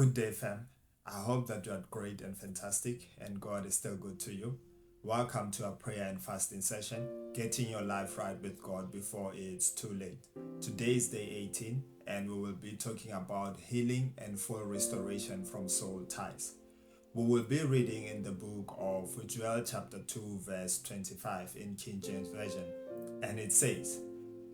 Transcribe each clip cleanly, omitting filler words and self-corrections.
Good day, fam. I hope that you are great and fantastic, and God is still good to you. Welcome to our prayer and fasting session, getting your life right with God before it's too late. Today is day 18, and we will be talking about healing and full restoration from soul ties. We will be reading in the book of Joel, chapter 2, verse 25 in King James Version, and it says,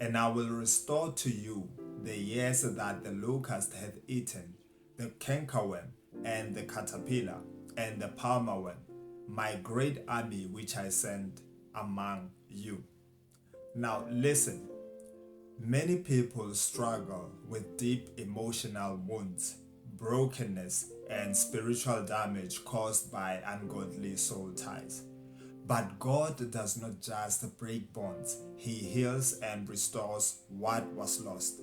"And I will restore to you the years that the locust hath eaten, the cankerworm, and the caterpillar, and the palmerworm, my great army which I sent among you." Now listen, many people struggle with deep emotional wounds, brokenness, and spiritual damage caused by ungodly soul ties. But God does not just break bonds, He heals and restores what was lost.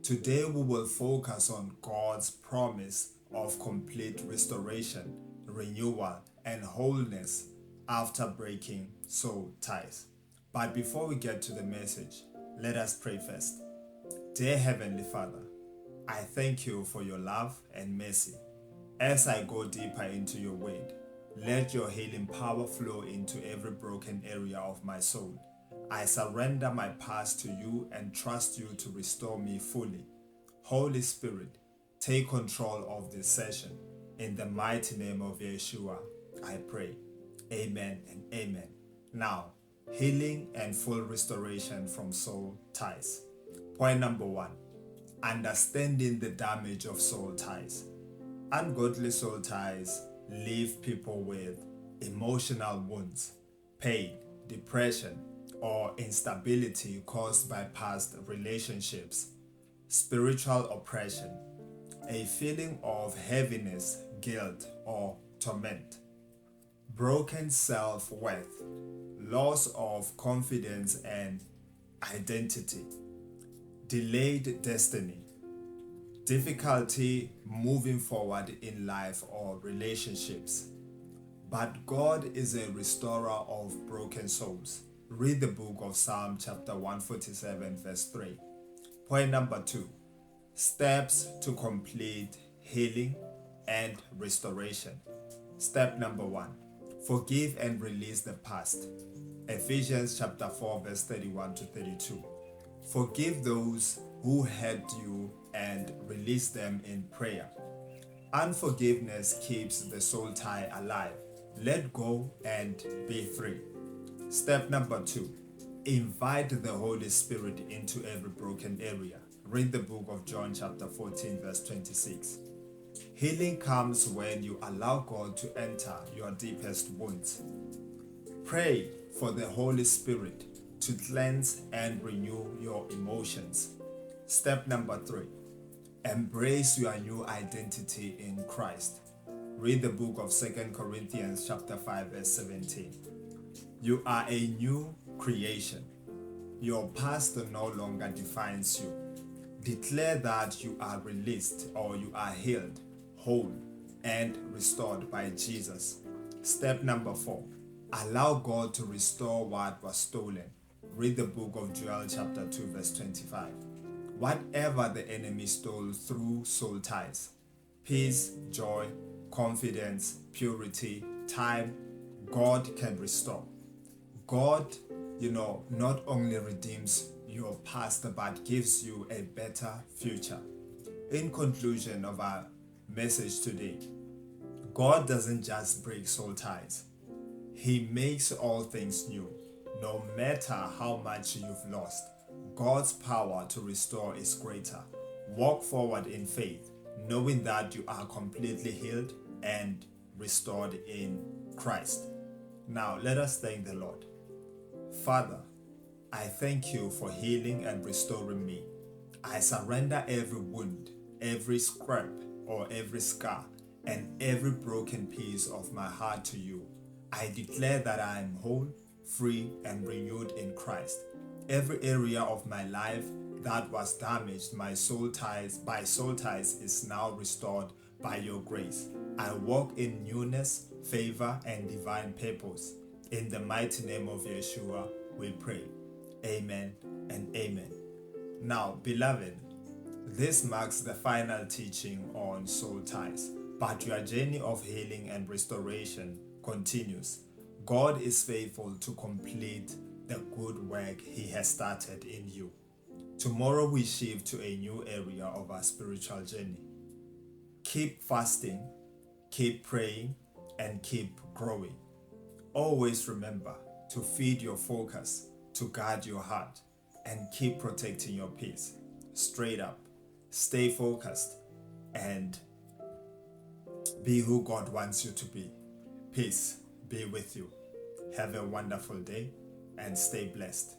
Today we will focus on God's promise of complete restoration, renewal, and wholeness after breaking soul ties. But before we get to the message, let us pray first. Dear Heavenly Father, I thank you for your love and mercy. As I go deeper into your word, let your healing power flow into every broken area of my soul. I surrender my past to you and trust you to restore me fully. Holy Spirit, take control of this session. In the mighty name of Yeshua, I pray. Amen and amen. Now, healing and full restoration from soul ties. Point number 1. Understanding the damage of soul ties. Ungodly soul ties leave people with emotional wounds, pain, depression, or instability caused by past relationships, spiritual oppression, a feeling of heaviness, guilt, or torment, broken self-worth, loss of confidence and identity, delayed destiny, difficulty moving forward in life or relationships. But God is a restorer of broken souls. Read the book of Psalm chapter 147 verse 3. Point number 2. Steps to complete healing and restoration. Step number 1. Forgive and release the past. Ephesians chapter 4 verse 31 to 32. Forgive those who hurt you and release them in prayer. Unforgiveness keeps the soul tie alive. Let go and be free. Step number 2. Invite the Holy Spirit into every broken area. Read the book of John chapter 14 verse 26. Healing comes when you allow God to enter your deepest wounds. Pray for the Holy Spirit to cleanse and renew your emotions. Step number 3. Embrace your new identity in Christ. Read the book of 2 Corinthians chapter 5 verse 17. You are a new creation. Your past no longer defines you. Declare that you are released or you are healed, whole, and restored by Jesus. Step number 4. Allow God to restore what was stolen. Read the book of Joel chapter 2 verse 25. Whatever the enemy stole through soul ties, peace, joy, confidence, purity, time, God can restore. God, not only redeems your past but gives you a better future. In conclusion of our message today, God doesn't just break soul ties. He makes all things new. No matter how much you've lost, God's power to restore is greater. Walk forward in faith, knowing that you are completely healed and restored in Christ. Now, let us thank the Lord. Father, I thank you for healing and restoring me. I surrender every wound, every scrap or every scar, and every broken piece of my heart to you. I declare that I am whole, free, and renewed in Christ. Every area of my life that was damaged by soul ties is now restored by your grace. I walk in newness, favor, and divine purpose. In the mighty name of Yeshua, we pray. Amen and amen. Now, beloved, This marks the final teaching on soul ties, but your journey of healing and restoration continues. God is faithful to complete the good work He has started in you. Tomorrow we shift to a new area of our spiritual journey. Keep fasting, keep praying, and keep growing. Always remember to feed your focus, to guard your heart, and keep protecting your peace. Straight up, stay focused, and be who God wants you to be. Peace be with you. Have a wonderful day and stay blessed.